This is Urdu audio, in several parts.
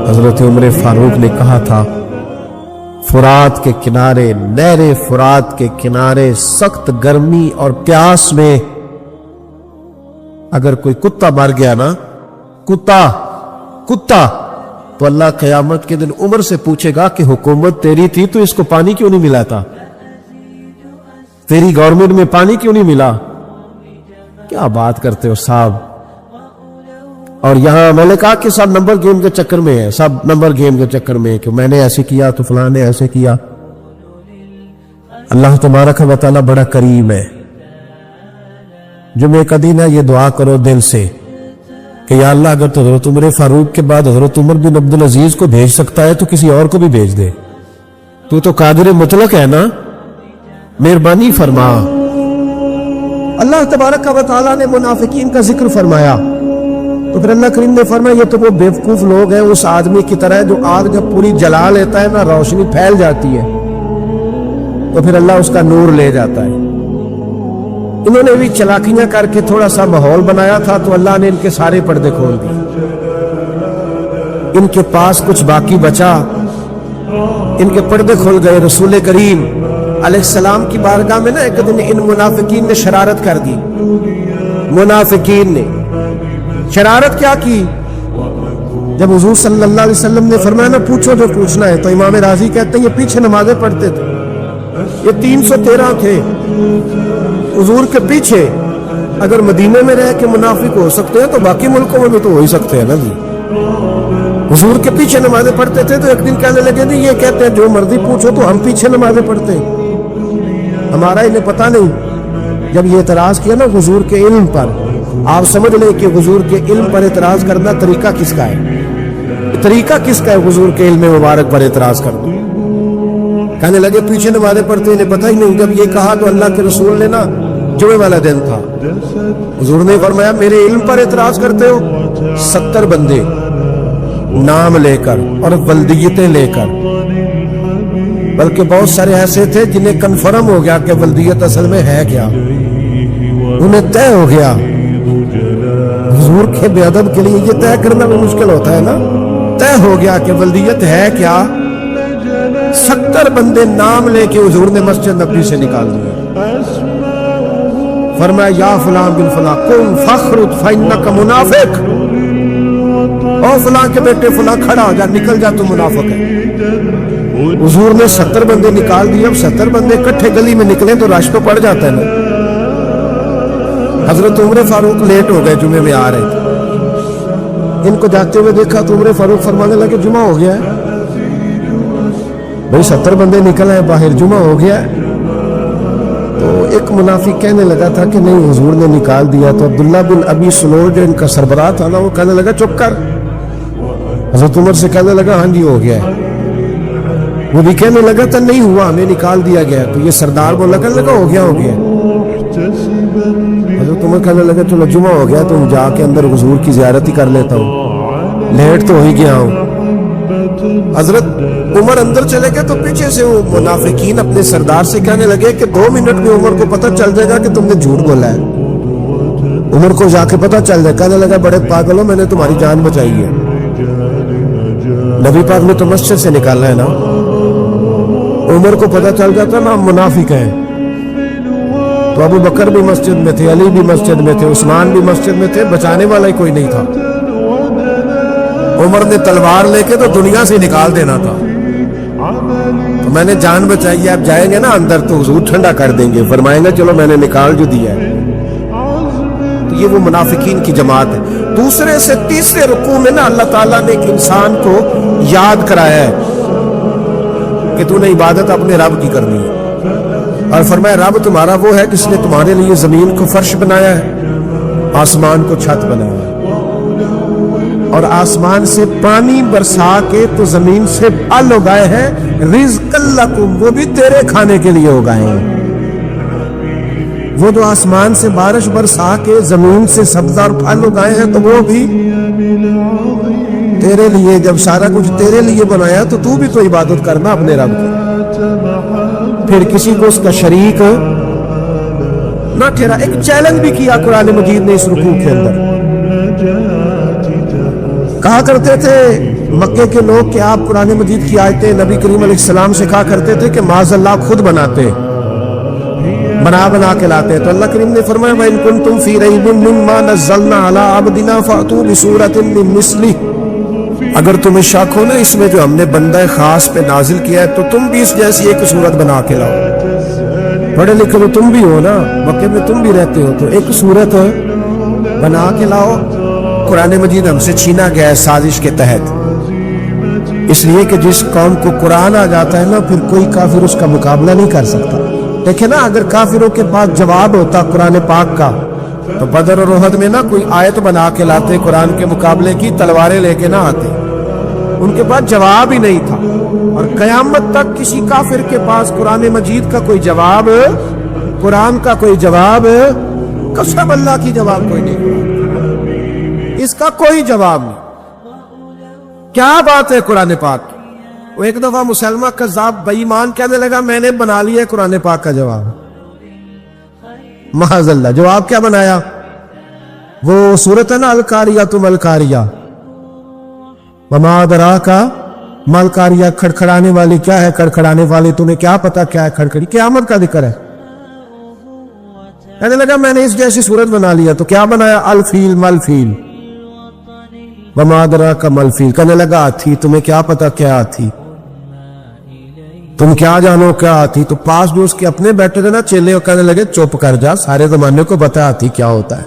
حضرت عمر فاروق نے کہا تھا فرات کے کنارے، نہر فرات کے کنارے سخت گرمی اور پیاس میں اگر کوئی کتا مر گیا نا، کتا تو اللہ قیامت کے دن عمر سے پوچھے گا کہ حکومت تیری تھی تو اس کو پانی کیوں نہیں ملا تھا، تیری گورنمنٹ میں پانی کیوں نہیں ملا؟ کیا بات کرتے ہو صاحب۔ اور یہاں میں نے کہا کہ سب نمبر گیم کے چکر میں ہے، سب نمبر گیم کے چکر میں ہے کہ میں نے ایسے کیا تو فلاں نے ایسے کیا۔ اللہ تبارک و تعالی بڑا کریم ہے۔ جمعے کا دن ہے، یہ دعا کرو دل سے کہ یا اللہ اگر تو حضرت عمر فاروق کے بعد حضرت عمر بن عبدالعزیز کو بھیج سکتا ہے تو کسی اور کو بھی بھیج دے، تو قادر مطلق ہے نا، مہربانی فرما۔ اللہ تبارک و تعالیٰ نے منافقین کا ذکر فرمایا تو پھر اللہ کریم نے فرمایا یہ تو وہ بیوقوف لوگ ہیں اس آدمی کی طرح جو آگ جب پوری جلا لیتا ہے نا روشنی پھیل جاتی ہے تو پھر اللہ اس کا نور لے جاتا ہے۔ انہوں نے بھی چلاکیاں کر کے تھوڑا سا ماحول بنایا تھا تو اللہ نے ان کے سارے پردے کھول دیے، ان کے پاس کچھ باقی بچا، ان کے پردے کھل گئے۔ رسول کریم علیہ السلام کی بارگاہ میں نا ایک دن ان منافقین نے شرارت کر دی۔ منافقین نے شرارت کیا کی؟ جب حضور صلی اللہ علیہ وسلم نے فرمایا نا پوچھو جو پوچھنا ہے، تو امام راضی کہتے ہیں یہ پیچھے نمازیں پڑھتے تھے، یہ 313 تھے حضور کے پیچھے۔ اگر مدینے میں رہ کے منافق ہو سکتے ہیں تو باقی ملکوں میں بھی تو ہو ہی سکتے ہیں نا جی۔ حضور کے پیچھے نمازیں پڑھتے تھے تو ایک دن کہنے لگے جی یہ کہتے ہیں جو مرضی پوچھو تو ہم پیچھے نمازیں پڑھتے ہیں، ہمارا انہیں پتہ نہیں۔ جب یہ اعتراض کیا نا حضور کے علم پر، آپ سمجھ لیں کہ حضور کے علم پر اعتراض کرنا طریقہ کس کا ہے، طریقہ کس کا ہے حضور کے علم مبارک پر اعتراض کرنا۔ کہنے لگے پیچھے نمازیں پڑھتے انہیں پتہ ہی نہیں۔ جب یہ کہا تو اللہ کے رسول نے نا جمعے والا دن تھا، حضور نے فرمایا میرے علم پر اعتراض کرتے ہو؟ 70 بندے نام لے کر اور ولدیتیں لے کر، بلکہ بہت سارے ایسے تھے جنہیں کنفرم ہو گیا کہ ولدیت اصل میں ہے کیا، انہیں طے ہو گیا۔ حضور کے بے ادب کے لیے یہ طے کرنا بھی مشکل ہوتا ہے نا، طے ہو گیا کہ ولدیت ہے کیا۔ 70 بندے نام لے کے حضور نے مسجد نبوی سے نکال دیا، فرمایا یا فلاں بن فلاں قم فاخرج فانک منافق، او فلاں کے بیٹے فلاں کھڑا ہو جا، نکل جا، تو منافق ہے۔ حضور نے 70 بندے نکال دیے۔ اب 70 بندے اکٹھے گلی میں نکلے تو رش تو پڑ جاتا ہے نا۔ حضرت عمر فاروق لیٹ ہو گئے، جمعے میں آ رہے تھے، ان کو جاتے ہوئے دیکھا تو عمر فاروق فرمانے لگے جمعہ ہو گیا ہے بھائی، 70 بندے نکل آئے باہر، جمعہ ہو گیا ہے۔ تو ایک منافق کہنے لگا تھا کہ نہیں حضور نے نکال دیا، تو عبداللہ بن ابی سلول جو ان کا سربراہ تھا نا وہ کہنے لگا چپ کر۔ حضرت عمر سے کہنے لگا ہاں جی ہو گیا ہے، وہ بھی کہنے لگا تھا نہیں ہوا، ہمیں نکال دیا گیا۔ تو یہ سردار بولا کہنے لگا ہو گیا ہو گیا۔ حضرت عمر کہنے لگا چلو جمعہ ہو گیا تو جا کے اندر حضور کی زیارت ہی کر لیتا ہوں، لیٹ تو ہو ہی گیا ہوں۔ حضرت عمر اندر چلے گئے تو پیچھے سے وہ منافقین اپنے سردار سے کہنے لگے کہ 2 منٹ میں عمر کو پتہ چل جائے گا کہ تم نے جھوٹ بولا ہے۔ عمر کو جا کے پتہ چل جائے، کہنے لگا بڑے پاگل ہو، میں نے تمہاری جان بچائی ہے، نبی پاک نے تو مسجد سے نکالا ہے نا۔ عمر کو پتہ چل جاتا نا منافق ہیں، تو ابو بکر بھی مسجد میں تھے، علی بھی مسجد میں تھے، عثمان بھی مسجد میں تھے، بچانے والا ہی کوئی نہیں تھا۔ عمر نے تلوار لے کے تو دنیا سے نکال دینا تھا، تو میں نے جان بچائی ہے، اب جائیں گے نا اندر تو حضور ٹھنڈا کر دیں گے، فرمائیں گے چلو میں نے نکال جو دیا ہے۔ تو یہ وہ منافقین کی جماعت ہے۔ دوسرے سے تیسرے رکوع میں نا اللہ تعالیٰ نے ایک انسان کو یاد کرایا ہے کہ تو نے عبادت اپنے رب کی کرنی ہے، اور فرمایا رب تمہارا وہ ہے جس نے تمہارے لیے زمین کو فرش بنایا ہے، آسمان کو چھت بنایا ہے، اور آسمان سے پانی برسا کے تو زمین سے پھل اگائے ہیں، رزق لکم، وہ بھی تیرے کھانے کے لیے اگائے ہیں۔ وہ جو آسمان سے بارش برسا کے زمین سے سبزہ اور پھل اگائے ہیں تو وہ بھی تیرے لیے۔ جب سارا کچھ تیرے لیے بنایا تو بھی تو عبادت کرنا اپنے رب کی، پھر کسی کو اس کا شریک نہ ٹھہرا۔ ایک چیلنج بھی کیا قرآن مجید نے اس رکوع کے اندر، کہا کرتے تھے مکے کے لوگ کہ آپ قرآن مجید کی آیتیں نبی کریم علیہ السلام سے کہا کرتے تھے کہ معاذ اللہ خود بناتے، بنا کے لاتے. تو اللہ کریم نے فرمایا وَإِن كُنتُمْ فِي رَيْبٍ مِّمَّا نَزَّلْنَا عَلَىٰ عَبْدِنَا فَأْتُوا بِسُورَةٍ مِّن مِّثْلِهِ، اگر تمہیں شک ہو نا اس میں جو ہم نے بندہ خاص پہ نازل کیا ہے تو تم بھی اس جیسی ایک صورت بنا کے لاؤ. پڑھے لکھے تو تم بھی ہو نا، مکے میں تم بھی رہتے ہو، تو ایک صورت بنا کے لاؤ. قرآن مجید ہم سے چھینا گیا ہے سازش کے تحت، اس لیے کہ جس قوم کو قرآن آ جاتا ہے نا پھر کوئی کافر اس کا مقابلہ نہیں کر سکتا. دیکھیں نا اگر کافروں کے پاس جواب ہوتا قرآن پاک کا تو بدر اور احد میں نا کوئی آیت بنا کے لاتے قرآن کے مقابلے کی، تلواریں لے کے نہ آتے، ان کے پاس جواب ہی نہیں تھا. اور قیامت تک کسی کافر کے پاس قرآن مجید کا کوئی جواب، قرآن کا کوئی جواب، قسم اللہ کی جواب کوئی نہیں، اس کا کوئی جواب نہیں. کیا بات ہے قرآن پاک کی. وہ ایک دفعہ مسلمہ کذاب بے ایمان کہنے لگا میں نے بنا لیا قرآن پاک کا جواب. معاذ اللہ، جواب کیا بنایا؟ وہ سورۃ ہے نا القاریہ ما القاریہ، وما ادراک ما القاریہ، کھڑکھڑانے والی کیا ہے، کھڑکھڑانے والی تمہیں کیا پتا کیا ہے کھڑکھڑی، قیامت کا ذکر ہے. کہنے لگا میں نے اس جیسی صورت بنا لیا. تو کیا بنایا؟ الفیل مل فیل، وما ادراک ما الفیل. کہنے لگا ہاتھی، تمہیں کیا پتا کیا ہاتھی، تم کیا جانو کیا ہاتھی. تو پاس جو اس کے اپنے بیٹھے تھے نا چیلے، وہ کہنے لگے چپ کر جا، سارے زمانے کو پتا ہاتھی کیا ہوتا ہے.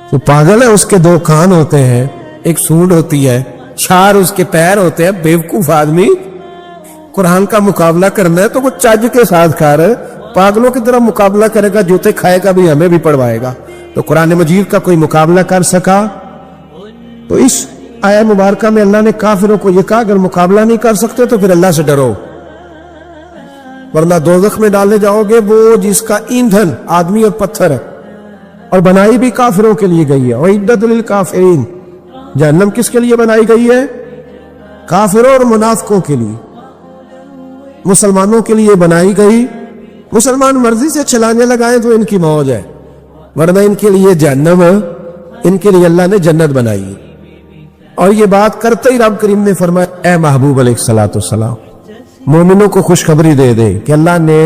تو پاگل ہے، اس کے دو کان ہوتے ہیں، ایک سونڈ ہوتی ہے، چار اس کے پیر ہوتے ہیں. بیوقوف آدمی، قرآن کا مقابلہ کرنا ہے تو وہ چج کے ساتھ کھا رہے، پاگلوں کی طرح مقابلہ کرے گا، جوتے کھائے گا بھی ہمیں بھی پڑھوائے گا. تو قرآن مجید کا کوئی مقابلہ کر سکا؟ تو اس آیہ مبارکہ میں اللہ نے کافروں کو یہ کہا اگر مقابلہ نہیں کر سکتے تو پھر اللہ سے ڈرو، ورنہ دوزخ میں ڈالے جاؤ گے، وہ جس کا ایندھن آدمی اور پتھر ہے، اور بنائی بھی کافروں کے لیے گئی ہے. وَعِدَّتْ لِلْكَافِرِينَ، جہنم کس کے لیے بنائی گئی ہے؟ کافروں اور منافقوں کے لیے. مسلمانوں کے لیے بنائی گئی، مسلمان مرضی سے چلانے لگائیں تو ان کی موج ہے، ورنہ ان کے لیے جہنم، ان کے لیے اللہ نے جنت بنائی ہے. اور یہ بات کرتے ہی رب کریم نے فرمایا اے محبوب علیہ الصلوۃ والسلام مومنوں کو خوشخبری دے دے کہ اللہ نے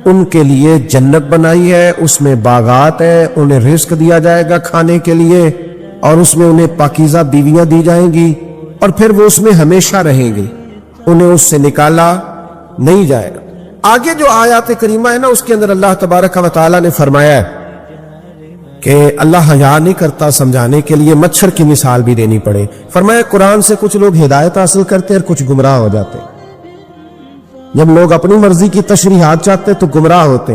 ان کے لیے جنت بنائی ہے، اس میں باغات ہے، انہیں رزق دیا جائے گا کھانے کے لیے، اور اس میں انہیں پاکیزہ بیویاں دی جائیں گی، اور پھر وہ اس میں ہمیشہ رہیں گے، انہیں اس سے نکالا نہیں جائے گا. آگے جو آیات کریمہ ہے نا اس کے اندر اللہ تبارک و تعالیٰ نے فرمایا ہے کہ اللہ حیا نہیں کرتا سمجھانے کے لیے مچھر کی مثال بھی دینی پڑے. فرمایا قرآن سے کچھ لوگ ہدایت حاصل کرتے اور کچھ گمراہ ہو جاتے. جب لوگ اپنی مرضی کی تشریحات چاہتے تو گمراہ ہوتے،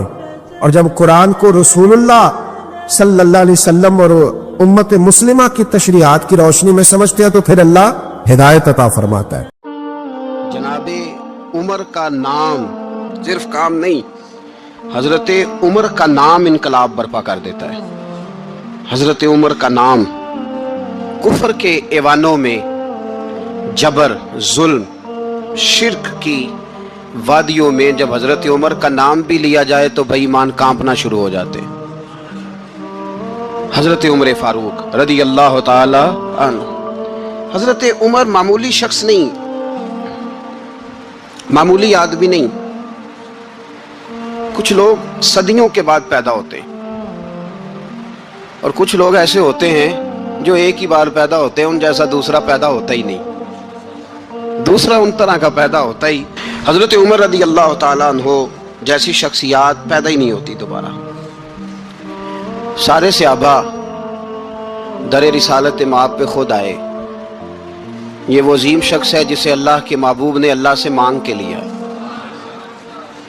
اور جب قرآن کو رسول اللہ صلی اللہ علیہ وسلم اور امت مسلمہ کی تشریحات کی روشنی میں سمجھتے ہیں تو پھر اللہ ہدایت عطا فرماتا ہے. جناب عمر کا نام صرف کام نہیں، حضرت عمر کا نام انقلاب برپا کر دیتا ہے. حضرت عمر کا نام کفر کے ایوانوں میں جبر، ظلم، شرک کی وادیوں میں جب حضرت عمر کا نام بھی لیا جائے تو بے ایمان کانپنا شروع ہو جاتے. حضرت عمر فاروق رضی اللہ تعالی عنہ. حضرت عمر معمولی شخص نہیں، معمولی آدمی نہیں. کچھ لوگ صدیوں کے بعد پیدا ہوتے ہیں اور کچھ لوگ ایسے ہوتے ہیں جو ایک ہی بار پیدا ہوتے ہیں، ان جیسا دوسرا پیدا ہوتا ہی نہیں، دوسرا ان طرح کا پیدا ہوتا ہی. حضرت عمر رضی اللہ تعالیٰ عنہ جیسی شخصیات پیدا ہی نہیں ہوتی دوبارہ. سارے صحابہ در رسالت مآب پہ خود آئے. یہ وہ عظیم شخص ہے جسے اللہ کے محبوب نے اللہ سے مانگ کے لیا،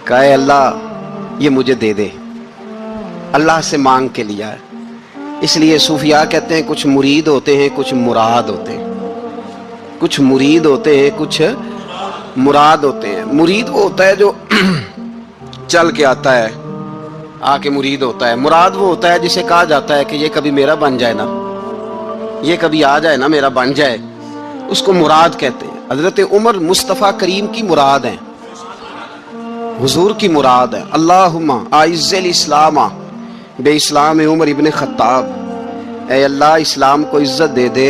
کہا اے اللہ یہ مجھے دے دے، اللہ سے مانگ کے لیا ہے. اس لیے صوفیاء کہتے ہیں کچھ مرید ہوتے ہیں کچھ مراد ہوتے ہیں، کچھ مرید ہوتے ہیں کچھ مراد ہوتے ہیں. مرید وہ ہوتا ہے جو چل کے آتا ہے، آ کے مرید ہوتا ہے. مراد وہ ہوتا ہے جسے کہا جاتا ہے کہ یہ کبھی میرا بن جائے نا، یہ کبھی آ جائے نا، میرا بن جائے، اس کو مراد کہتے ہیں. حضرت عمر مصطفیٰ کریم کی مراد ہیں، حضور کی مراد ہے. اللہم اعز الاسلام بے اسلام عمر ابن خطاب، اے اللہ اسلام کو عزت دے دے